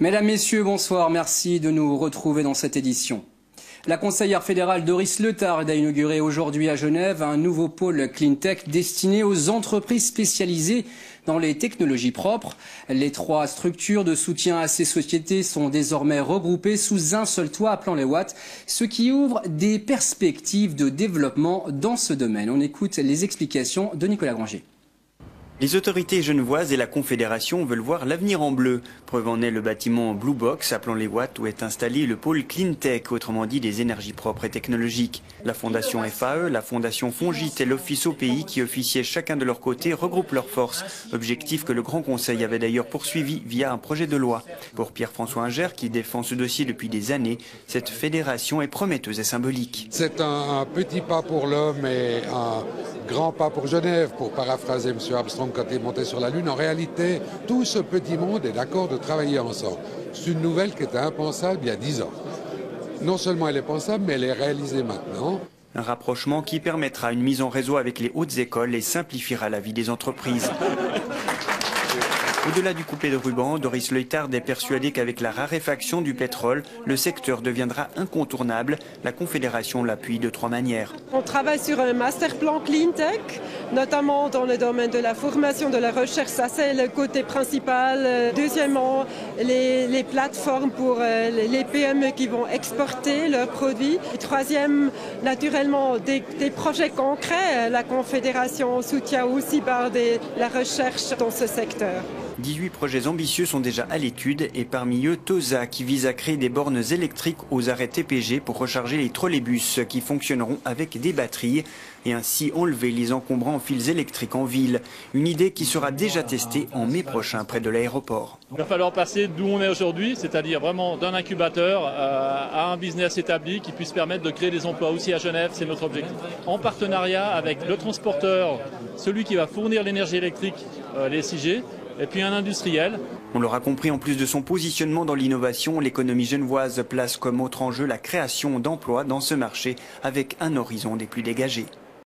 Mesdames, Messieurs, bonsoir. Merci de nous retrouver dans cette édition. La conseillère fédérale Doris Leuthard a inauguré aujourd'hui à Genève un nouveau pôle Cleantech destiné aux entreprises spécialisées dans les technologies propres. Les 3 structures de soutien à ces sociétés sont désormais regroupées sous un seul toit appelant les Watts, ce qui ouvre des perspectives de développement dans ce domaine. On écoute les explications de Nicolas Granger. Les autorités genevoises et la Confédération veulent voir l'avenir en bleu. Preuve en est le bâtiment Blue Box, appelant les Watts, où est installé le pôle Cleantech, autrement dit des énergies propres et technologiques. La fondation FAE, la fondation Fongit et l'Office OPI, qui officiaient chacun de leur côté, regroupent leurs forces. Objectif que le Grand Conseil avait d'ailleurs poursuivi via un projet de loi. Pour Pierre-François Inger, qui défend ce dossier depuis des années, cette fédération est prometteuse et symbolique. C'est un petit pas pour l'homme et un grand pas pour Genève, pour paraphraser M. Armstrong quand il montait sur la Lune. En réalité, tout ce petit monde est d'accord de travailler ensemble. C'est une nouvelle qui était impensable il y a 10 ans. Non seulement elle est pensable, mais elle est réalisée maintenant. Un rapprochement qui permettra une mise en réseau avec les hautes écoles et simplifiera la vie des entreprises. Au-delà du coupé de ruban, Doris Leuthard est persuadée qu'avec la raréfaction du pétrole, le secteur deviendra incontournable. La Confédération l'appuie de 3 manières. On travaille sur un master plan Cleantech, notamment dans le domaine de la formation, de la recherche. Ça, c'est le côté principal. Deuxièmement, les plateformes pour les PME qui vont exporter leurs produits. Et troisième, naturellement, des projets concrets. La Confédération soutient aussi par la recherche dans ce secteur. 18 projets ambitieux sont déjà à l'étude et parmi eux TOSA qui vise à créer des bornes électriques aux arrêts TPG pour recharger les trolleybus qui fonctionneront avec des batteries et ainsi enlever les encombrants fils électriques en ville. Une idée qui sera déjà testée en mai prochain près de l'aéroport. Il va falloir passer d'où on est aujourd'hui, c'est-à-dire vraiment d'un incubateur à un business établi qui puisse permettre de créer des emplois aussi à Genève, c'est notre objectif. En partenariat avec le transporteur, celui qui va fournir l'énergie électrique, les SIG, et puis un industriel. On l'aura compris, en plus de son positionnement dans l'innovation, l'économie genevoise place comme autre enjeu la création d'emplois dans ce marché avec un horizon des plus dégagés.